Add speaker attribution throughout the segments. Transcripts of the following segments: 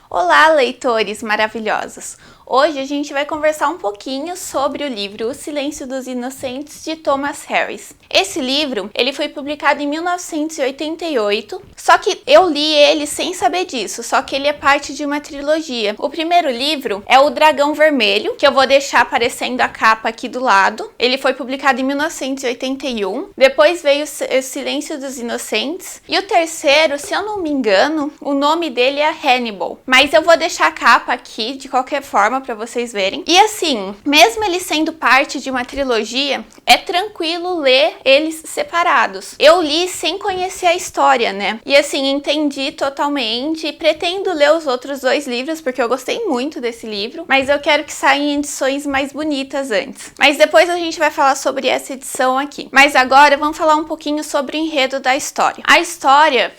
Speaker 1: Olá, leitores maravilhosos! Hoje a gente vai conversar um pouquinho sobre o livro O Silêncio dos Inocentes, de Thomas Harris. Esse livro, ele foi publicado em 1988, só que eu li ele sem saber disso, só que ele é parte de uma trilogia. O primeiro livro é O Dragão Vermelho, que eu vou deixar aparecendo a capa aqui do lado. Ele foi publicado em 1981. Depois veio O Silêncio dos Inocentes. E o terceiro, se eu não me engano, o nome dele é Hannibal. Mas eu vou deixar a capa aqui, de qualquer forma, para vocês verem. E assim, mesmo ele sendo parte de uma trilogia, é tranquilo ler eles separados. Eu li sem conhecer a história, né? E assim, entendi totalmente e pretendo ler os outros dois livros, porque eu gostei muito desse livro, mas eu quero que saiam em edições mais bonitas antes. Mas depois a gente vai falar sobre essa edição aqui. Mas agora vamos falar um pouquinho sobre o enredo da história. A história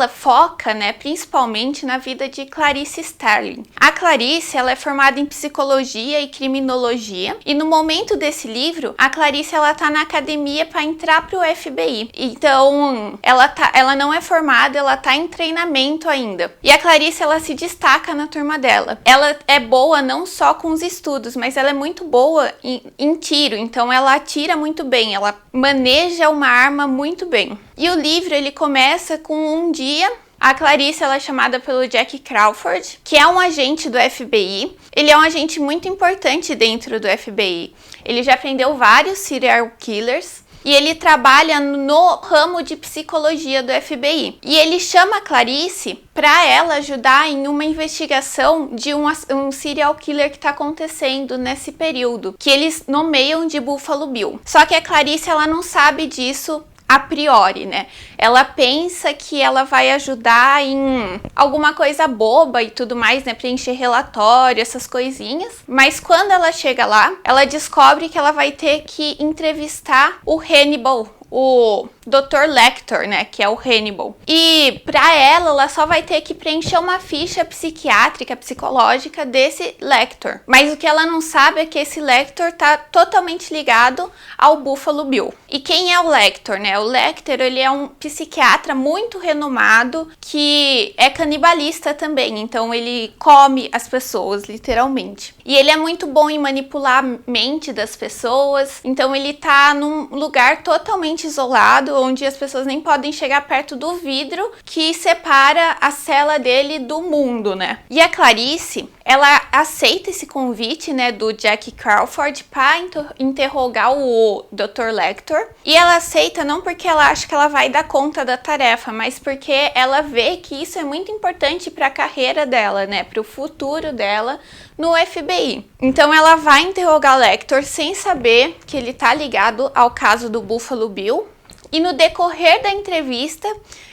Speaker 1: foca, né, principalmente na vida de Clarice Starling. A Clarice, ela é formada em psicologia e criminologia, e no momento desse livro, a Clarice, ela tá na academia para entrar pro FBI. Então, ela não é formada, ela tá em treinamento ainda. E a Clarice, ela se destaca na turma dela. Ela é boa não só com os estudos, mas ela é muito boa em tiro, então ela atira muito bem, ela maneja uma arma muito bem. E o livro, ele começa com um dia. A Clarice, ela é chamada pelo Jack Crawford, que é um agente do FBI. Ele é um agente muito importante dentro do FBI. Ele já prendeu vários serial killers e ele trabalha no ramo de psicologia do FBI. E ele chama a Clarice para ela ajudar em uma investigação de um serial killer que está acontecendo nesse período, que eles nomeiam de Buffalo Bill. Só que a Clarice, ela não sabe disso a priori, né? Ela pensa que ela vai ajudar em alguma coisa boba e tudo mais, né? Preencher relatório, essas coisinhas. Mas quando ela chega lá, ela descobre que ela vai ter que entrevistar o Hannibal, o Dr. Lecter, né, que é o Hannibal. E pra ela só vai ter que preencher uma ficha psiquiátrica, psicológica desse Lecter. Mas o que ela não sabe é que esse Lecter tá totalmente ligado ao Buffalo Bill. E quem é o Lecter, né? O Lecter, ele é um psiquiatra muito renomado que é canibalista também, então ele come as pessoas, literalmente. E ele é muito bom em manipular a mente das pessoas, então ele tá num lugar totalmente isolado, onde as pessoas nem podem chegar perto do vidro que separa a cela dele do mundo, né? E a Clarice, ela aceita esse convite, né, do Jack Crawford para interrogar o Dr. Lecter. E ela aceita não porque ela acha que ela vai dar conta da tarefa, mas porque ela vê que isso é muito importante para a carreira dela, né, para o futuro dela no FBI. Então ela vai interrogar o Lecter sem saber que ele tá ligado ao caso do Buffalo Bill. E no decorrer da entrevista,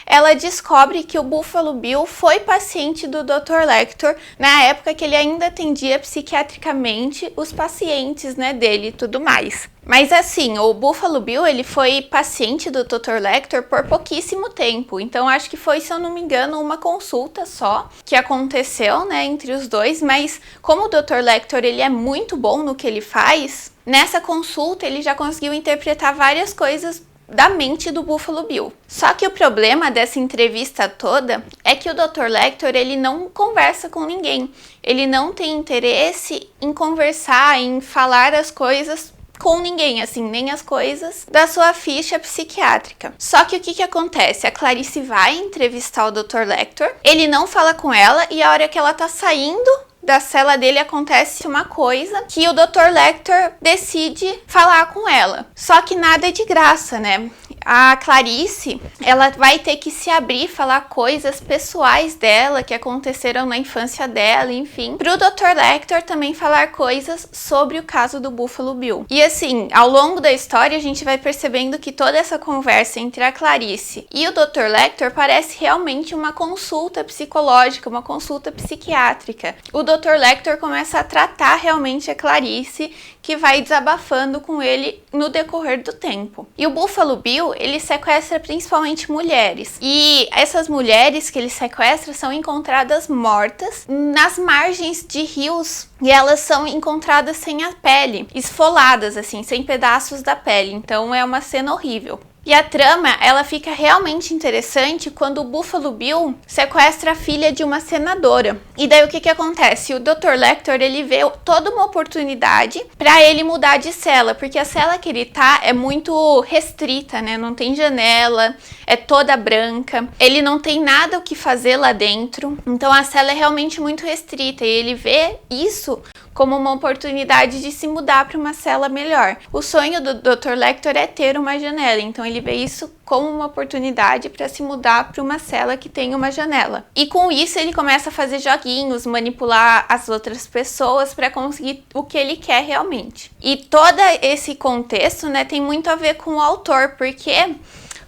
Speaker 1: ela descobre que o Buffalo Bill foi paciente do Dr. Lecter na época que ele ainda atendia psiquiatricamente os pacientes, né, dele e tudo mais. Mas assim, o Buffalo Bill, ele foi paciente do Dr. Lecter por pouquíssimo tempo. Então acho que foi, se eu não me engano, uma consulta só que aconteceu, né, entre os dois. Mas como o Dr. Lecter, ele é muito bom no que ele faz, nessa consulta ele já conseguiu interpretar várias coisas da mente do Buffalo Bill. Só que o problema dessa entrevista toda é que o Dr. Lecter, ele não conversa com ninguém. Ele não tem interesse em conversar, em falar as coisas com ninguém, assim, nem as coisas da sua ficha psiquiátrica. Só que o que acontece? A Clarice vai entrevistar o Dr. Lecter, ele não fala com ela e a hora que ela tá saindo da cela dele acontece uma coisa que o Dr. Lecter decide falar com ela. Só que nada é de graça, né? A Clarice, ela vai ter que se abrir, falar coisas pessoais dela que aconteceram na infância dela, enfim, pro Dr. Lecter também falar coisas sobre o caso do Buffalo Bill. E assim, ao longo da história a gente vai percebendo que toda essa conversa entre a Clarice e o Dr. Lecter parece realmente uma consulta psicológica, uma consulta psiquiátrica. O Dr. Lecter começa a tratar realmente a Clarice, que vai desabafando com ele no decorrer do tempo. E o Buffalo Bill, ele sequestra principalmente mulheres. E essas mulheres que ele sequestra são encontradas mortas nas margens de rios. E elas são encontradas sem a pele, esfoladas assim, sem pedaços da pele. Então é uma cena horrível. E a trama, ela fica realmente interessante quando o Buffalo Bill sequestra a filha de uma senadora. E daí o que acontece? O Dr. Lecter, ele vê toda uma oportunidade para ele mudar de cela, porque a cela que ele tá é muito restrita, né? Não tem janela, é toda branca, ele não tem nada o que fazer lá dentro. Então a cela é realmente muito restrita e ele vê isso como uma oportunidade de se mudar para uma cela melhor. O sonho do Dr. Lecter é ter uma janela, então ele vê isso como uma oportunidade para se mudar para uma cela que tem uma janela. E com isso ele começa a fazer joguinhos, manipular as outras pessoas para conseguir o que ele quer realmente. E todo esse contexto, né, tem muito a ver com o autor, porque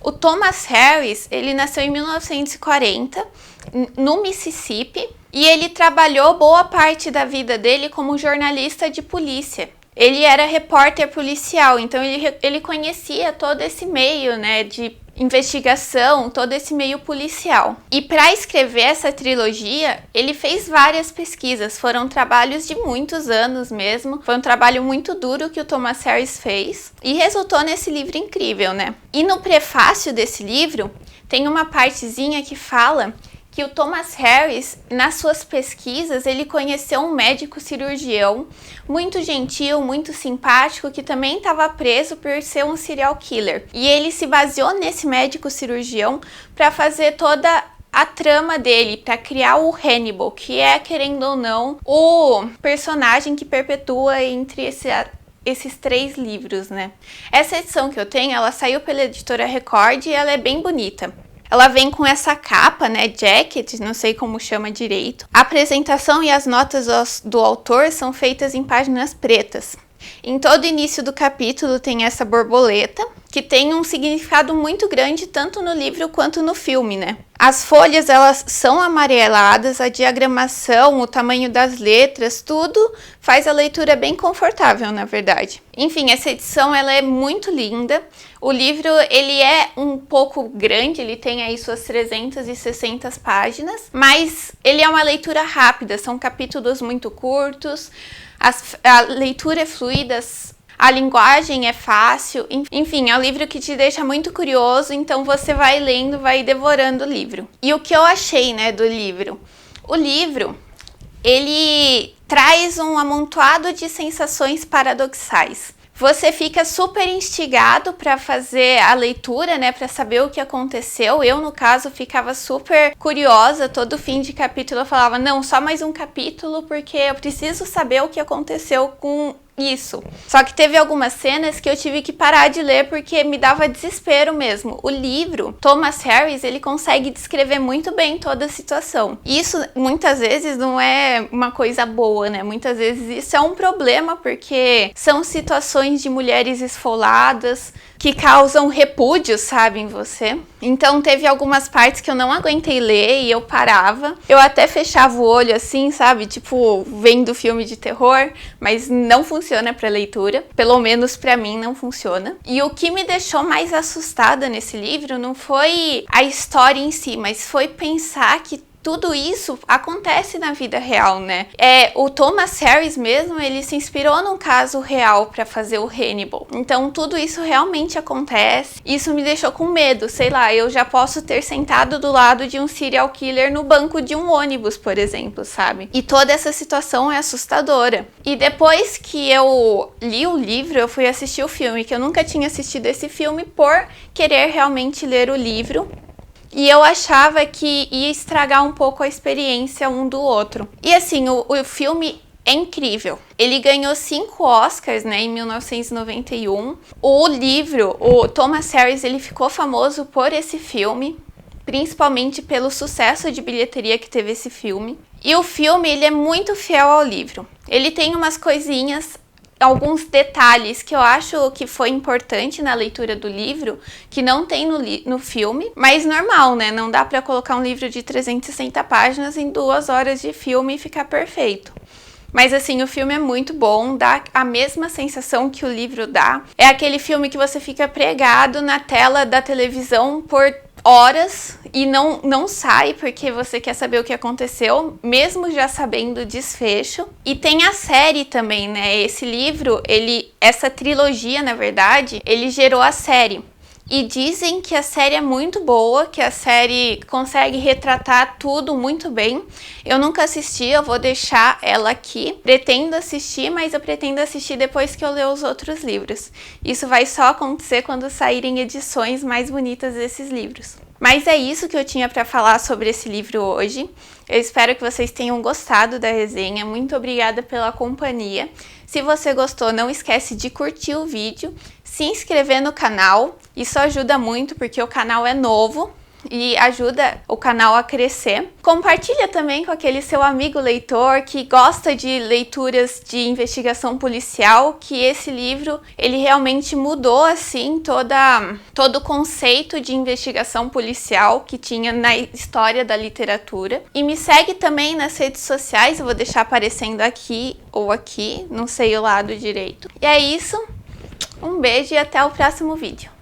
Speaker 1: o Thomas Harris, ele nasceu em 1940 no Mississippi, e ele trabalhou boa parte da vida dele como jornalista de polícia. Ele era repórter policial, então ele conhecia todo esse meio, né, de investigação, todo esse meio policial. E para escrever essa trilogia, ele fez várias pesquisas, foram trabalhos de muitos anos mesmo, foi um trabalho muito duro que o Thomas Harris fez e resultou nesse livro incrível, né? E no prefácio desse livro, tem uma partezinha que fala que o Thomas Harris, nas suas pesquisas, ele conheceu um médico cirurgião muito gentil, muito simpático, que também estava preso por ser um serial killer. E ele se baseou nesse médico cirurgião para fazer toda a trama dele, para criar o Hannibal, que é, querendo ou não, o personagem que perpetua entre esses 3 livros, né? Essa edição que eu tenho, ela saiu pela editora Record e ela é bem bonita. Ela vem com essa capa, né, jacket, não sei como chama direito. A apresentação e as notas do autor são feitas em páginas pretas. Em todo início do capítulo tem essa borboleta, que tem um significado muito grande tanto no livro quanto no filme, né? As folhas, elas são amareladas, a diagramação, o tamanho das letras, tudo faz a leitura bem confortável, na verdade. Enfim, essa edição, ela é muito linda. O livro, ele é um pouco grande, ele tem aí suas 360 páginas, mas ele é uma leitura rápida, são capítulos muito curtos, a leitura é fluida, a linguagem é fácil, enfim, é um livro que te deixa muito curioso, então você vai lendo, vai devorando o livro. E o que eu achei, né, do livro? O livro, ele traz um amontoado de sensações paradoxais. Você fica super instigado para fazer a leitura, né, para saber o que aconteceu. Eu, no caso, ficava super curiosa, todo fim de capítulo eu falava, não, só mais um capítulo, porque eu preciso saber o que aconteceu com isso. Só que teve algumas cenas que eu tive que parar de ler porque me dava desespero mesmo. O livro, Thomas Harris, ele consegue descrever muito bem toda a situação. Isso, muitas vezes, não é uma coisa boa, né? Muitas vezes isso é um problema porque são situações de mulheres esfoladas que causam repúdio, sabe, em você. Então teve algumas partes que eu não aguentei ler e eu parava. Eu até fechava o olho assim, sabe, tipo, vendo filme de terror, mas não funciona para leitura. Pelo menos para mim não funciona. E o que me deixou mais assustada nesse livro não foi a história em si, mas foi pensar que tudo isso acontece na vida real, né? O Thomas Harris mesmo, ele se inspirou num caso real para fazer o Hannibal. Então, tudo isso realmente acontece. Isso me deixou com medo, sei lá, eu já posso ter sentado do lado de um serial killer no banco de um ônibus, por exemplo, sabe? E toda essa situação é assustadora. E depois que eu li o livro, eu fui assistir o filme, que eu nunca tinha assistido esse filme por querer realmente ler o livro. E eu achava que ia estragar um pouco a experiência um do outro. E assim, o filme é incrível. Ele ganhou 5 Oscars, né, em 1991. O livro, o Thomas Harris, ele ficou famoso por esse filme, principalmente pelo sucesso de bilheteria que teve esse filme. E o filme, ele é muito fiel ao livro. Ele tem umas coisinhas, alguns detalhes que eu acho que foi importante na leitura do livro, que não tem no filme, mas normal, né? Não dá pra colocar um livro de 360 páginas em 2 horas de filme e ficar perfeito. Mas assim, o filme é muito bom, dá a mesma sensação que o livro dá. É aquele filme que você fica pregado na tela da televisão por horas e não sai porque você quer saber o que aconteceu, mesmo já sabendo o desfecho. E tem a série também, né? Esse livro, essa trilogia, na verdade, ele gerou a série. E dizem que a série é muito boa, que a série consegue retratar tudo muito bem. Eu nunca assisti, eu vou deixar ela aqui. Pretendo assistir, mas eu pretendo assistir depois que eu ler os outros livros. Isso vai só acontecer quando saírem edições mais bonitas desses livros. Mas é isso que eu tinha para falar sobre esse livro hoje. Eu espero que vocês tenham gostado da resenha. Muito obrigada pela companhia. Se você gostou, não esquece de curtir o vídeo, se inscrever no canal. Isso ajuda muito porque o canal é novo e ajuda o canal a crescer. Compartilha também com aquele seu amigo leitor que gosta de leituras de investigação policial, que esse livro, ele realmente mudou assim todo o conceito de investigação policial que tinha na história da literatura. E me segue também nas redes sociais, eu vou deixar aparecendo aqui ou aqui, não sei o lado direito. E é isso, um beijo e até o próximo vídeo.